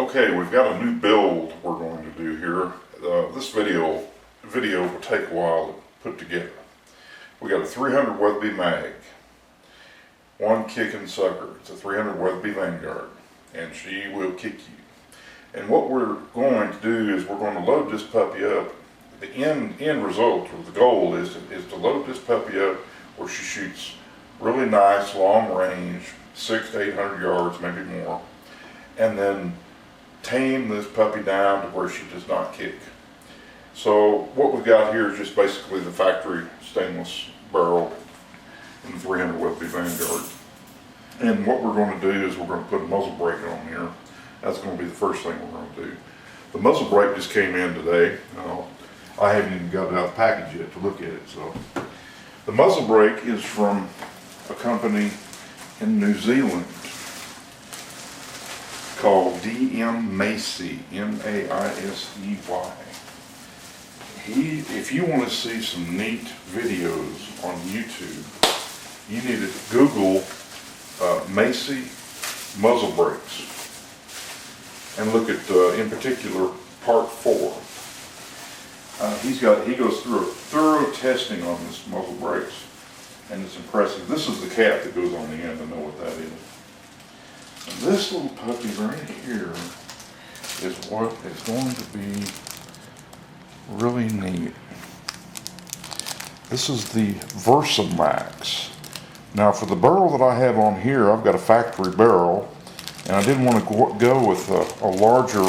Okay, we've got a new build we're going to do here. This video will take a while to put together. We got a 300 weatherby mag, one kicking sucker. It's a 300 weatherby Vanguard, and she will kick you. And what we're going to do is we're going to load this puppy up. The end result, or the goal, is to load this puppy up where she shoots really nice, long range, 600 to 800 yards, maybe more, and then tame this puppy down to where she does not kick. So what we've got here is just basically the factory stainless barrel in the 300 weatherby Vanguard. And what we're going to do is we're going to put a muzzle brake on here. That's going to be the first thing we're going to do. The muzzle brake just came in today. I haven't even got it out of the package yet to look at it. So the muzzle brake is from a company in New Zealand called Maisey, M-A-I-S-E-Y. If you want to see some neat videos on YouTube, you need to Google Maisey muzzle brakes and look at, in particular, part 4. He goes through a thorough testing on this muzzle brakes, and it's impressive. This is the cap that goes on the end. I know what that is. And this little puppy right here is what is going to be really neat. This is the Versamax. Now for the barrel that I have on here, I've got a factory barrel, and I didn't want to go with a larger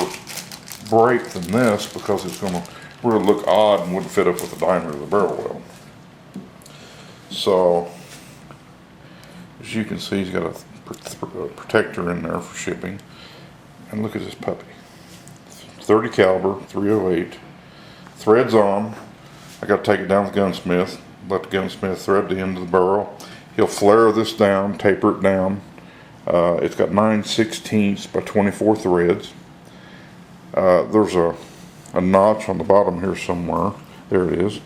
brake than this because it's going to really look odd and wouldn't fit up with the diameter of the barrel well. So as you can see, he's got a protector in there for shipping. And look at this puppy. 30 caliber, 308. Threads on. I got to take it down to the gunsmith. Let the gunsmith thread the end of the barrel. He'll flare this down, taper it down. It's got 9/16 by 24 threads. There's a notch on the bottom here somewhere. There it is.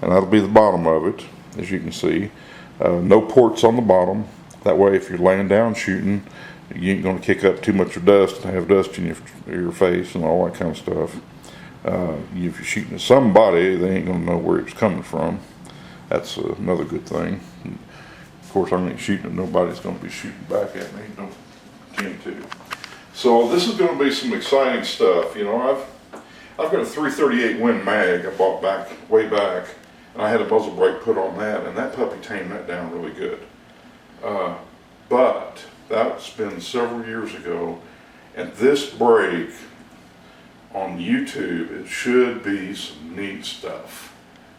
And that'll be the bottom of it, as you can see. No ports on the bottom. That way, if you're laying down shooting, you ain't going to kick up too much of dust and have dust in your face and all that kind of stuff. If you're shooting at somebody, they ain't going to know where it's coming from. That's another good thing. Of course, I ain't shooting at nobody's going to be shooting back at me. Don't intend to. So this is going to be some exciting stuff. You know, I've got a 338 Win mag I bought way back, and I had a muzzle brake put on that, and that puppy tamed that down really good. But that's been several years ago, and this brake on YouTube, it should be some neat stuff.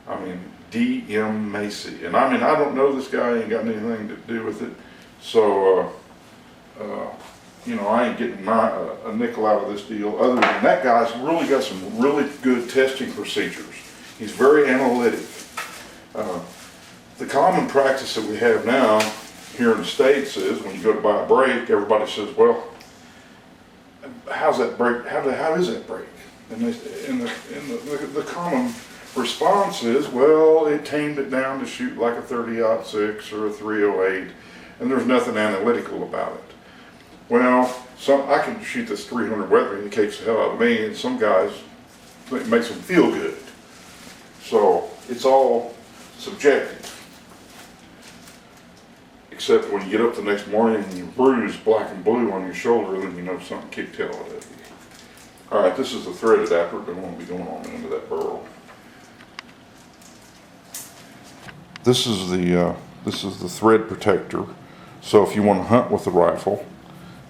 I mean, DM Maisey, and I don't know this guy, ain't got anything to do with it, so you know, I ain't getting a nickel out of this deal. Other than that guy's really got some really good testing procedures. He's very analytic. The common practice that we have now here in the States is when you go to buy a brake, everybody says, well, how's that brake? How is that brake? And the common response is, well, it tamed it down to shoot like a 30-06 or a 308, and there's nothing analytical about it. Well, I can shoot this 300 weatherby and it kicks the hell out of me, and some guys, it makes them feel good. So it's all subjective. Except when you get up the next morning and you're bruised black and blue on your shoulder, then you know something kicked hell out of you. Alright, this is the thread adapter that I'm going to be going on the end of that barrel. This is the thread protector. So if you want to hunt with the rifle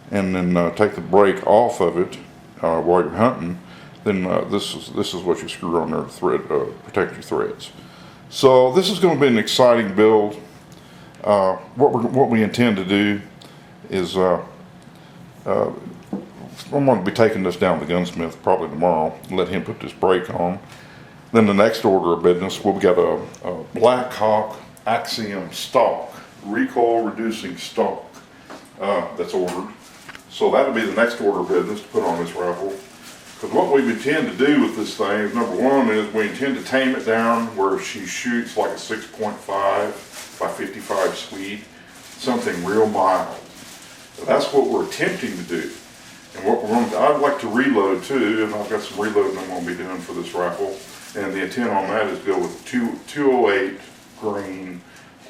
and then take the brake off of it while you're hunting, then this is what you screw on there to protect your threads. So this is going to be an exciting build. What we intend to do is I'm going to be taking this down to the gunsmith probably tomorrow and let him put this brake on. Then the next order of business, we've got a Blackhawk Axiom stock, recoil reducing stock that's ordered. So that'll be the next order of business to put on this rifle. Because what we intend to do with this thing is, number one, is we intend to tame it down where she shoots like a 6.5 by 55 Swede, something real mild. So that's what we're attempting to do. And what we're going to, I'd like to reload too, and I've got some reloading I'm going to be doing for this rifle. And the intent on that is to go with 208 grain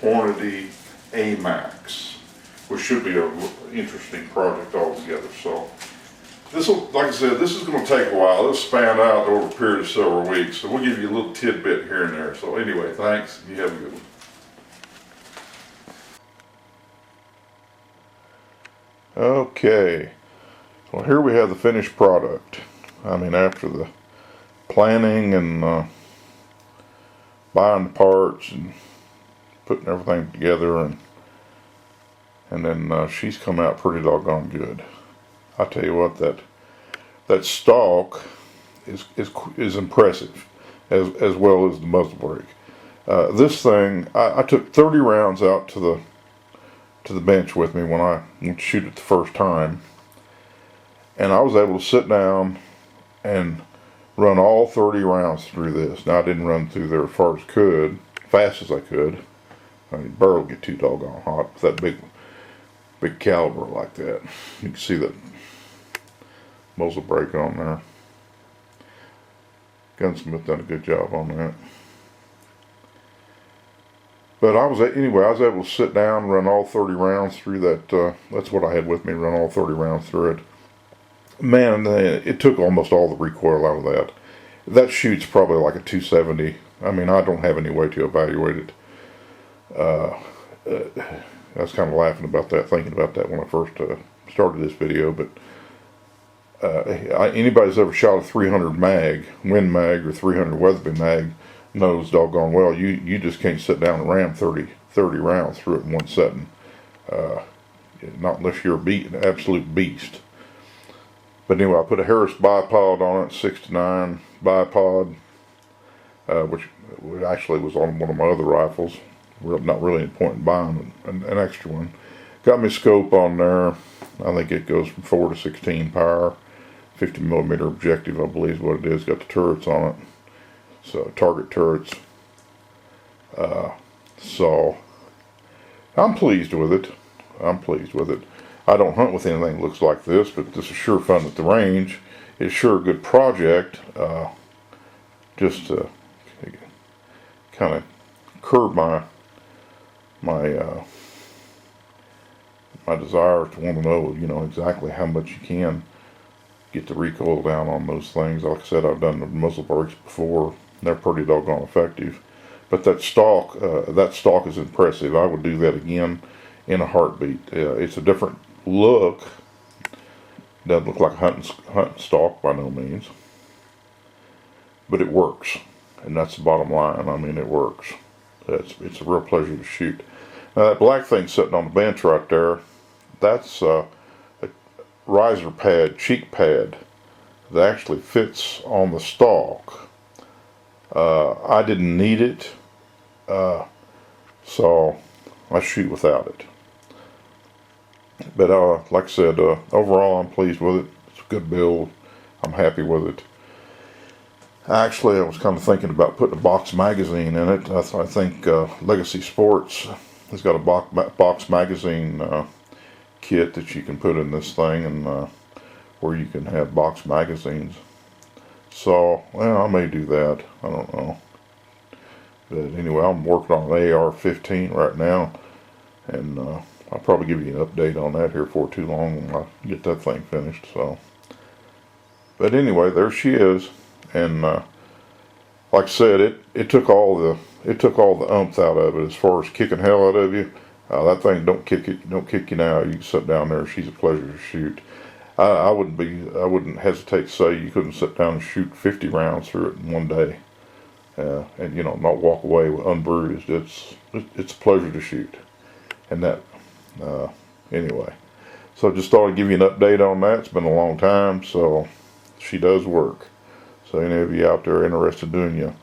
Hornady A-Max, which should be an interesting project altogether. So this will, like I said, this is going to take a while. It'll span out over a period of several weeks. So we'll give you a little tidbit here and there. So anyway, thanks. You have a good one. Okay. Well, here we have the finished product. I mean, after the planning and buying the parts and putting everything together, and then she's come out pretty doggone good. I tell you what, that stock is impressive, as well as the muzzle brake. This thing, I took 30 rounds out to the bench with me when I went to shoot it the first time, and I was able to sit down and run all 30 rounds through this. Now I didn't run through there as fast as I could. I mean, barrel get too doggone hot with that big caliber like that. You can see that muzzle brake on there. Gunsmith done a good job on that. But I was able to sit down, run all 30 rounds through that. That's what I had with me, run all 30 rounds through it. Man, it took almost all the recoil out of that. That shoots probably like a 270. I mean, I don't have any way to evaluate it. I was kind of laughing about that, thinking about that when I first started this video. But anybody that's ever shot a 300 mag, Win mag, or 300 Weatherby mag knows doggone well you just can't sit down and ram 30 rounds through it in one setting. Not unless you're an absolute beast. But anyway, I put a Harris bipod on it, 6-9 bipod, which actually was on one of my other rifles. Not really any point in buying an extra one. Got me a scope on there. I think it goes from 4 to 16 power. 50mm objective, I believe is what it is. Got the turrets on it. So, target turrets. So, I'm pleased with it. I don't hunt with anything that looks like this, but this is sure fun at the range. It's sure a good project. Just to kind of curb my desire to want to know, exactly how much you can get the recoil down on those things. Like I said, I've done the muzzle brakes before. They're pretty doggone effective. But that stock is impressive. I would do that again in a heartbeat. It's a different look. Doesn't look like a hunting stock by no means. But it works. And that's the bottom line. I mean, it works. It's a real pleasure to shoot. Now, that black thing sitting on the bench right there, that's a riser pad, cheek pad, that actually fits on the stock. I didn't need it, so I shoot without it. But like I said, overall I'm pleased with it. It's a good build. I'm happy with it. Actually, I was kind of thinking about putting a box magazine in it. I think Legacy Sports has got a box magazine kit that you can put in this thing, and where you can have box magazines. So, well, I may do that. I don't know. But anyway, I'm working on an AR-15 right now, and I'll probably give you an update on that here for too long when I get that thing finished. So, but anyway, there she is. And like I said, it took all the umph out of it as far as kicking hell out of you. That thing don't kick you now. You can sit down there. She's a pleasure to shoot. I wouldn't hesitate to say you couldn't sit down and shoot 50 rounds through it in one day, and not walk away unbruised. It's a pleasure to shoot. And that anyway. So just thought I'd give you an update on that. It's been a long time, so she does work. So any of you out there interested in doing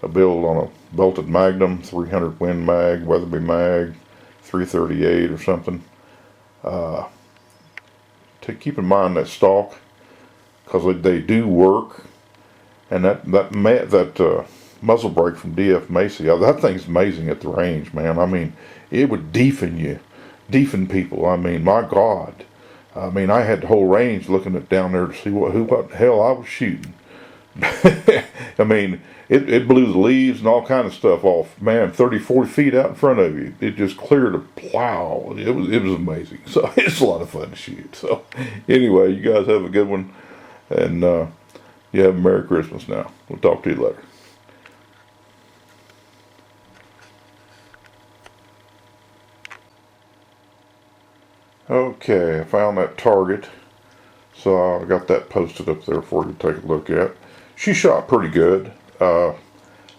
a build on a belted Magnum, 300 Win mag, Weatherby mag, 338 or something, keep in mind that stock, because they do work. And that muzzle brake from DF Maisey, that thing's amazing at the range, man. I mean, it would deafen people. I mean, my God. I mean, I had the whole range looking at down there to see what the hell I was shooting. I mean, it blew the leaves and all kind of stuff off. Man, 30, 40 feet out in front of you. It just cleared a plow. It was amazing. So it's a lot of fun to shoot. So anyway, you guys have a good one. And you have a Merry Christmas now. We'll talk to you later. Okay, I found that target. So I got that posted up there for you to take a look at. She shot pretty good. I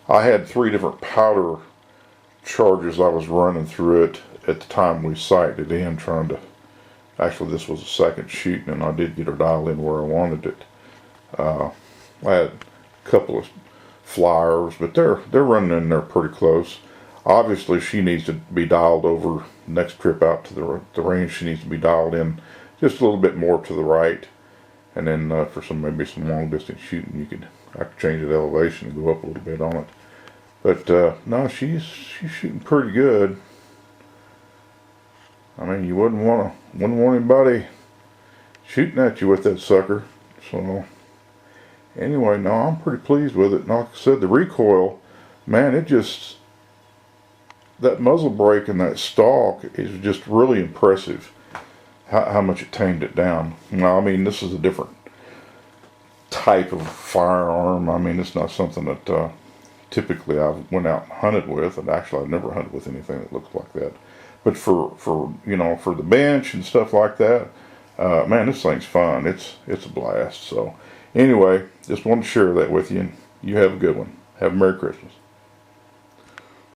had 3 different powder charges I was running through it at the time we sighted in, trying to, actually this was the second shooting, and I did get her dialed in where I wanted it. I had a couple of flyers, but they're running in there pretty close. Obviously she needs to be dialed over next trip out to the range. She needs to be dialed in just a little bit more to the right, and then for maybe some long distance shooting, I could change the elevation and go up a little bit on it. But no, she's shooting pretty good. I mean, you wouldn't want anybody shooting at you with that sucker. So anyway, no, I'm pretty pleased with it. And like I said, the recoil, man, that muzzle brake and that stalk is just really impressive. How much it tamed it down. Now, I mean, this is a different type of firearm. I mean, it's not something that typically I've went out and hunted with, and actually I've never hunted with anything that looks like that. But for the bench and stuff like that, man, this thing's fun. It's a blast. So anyway, just wanted to share that with you, and you have a good one. Have a Merry Christmas.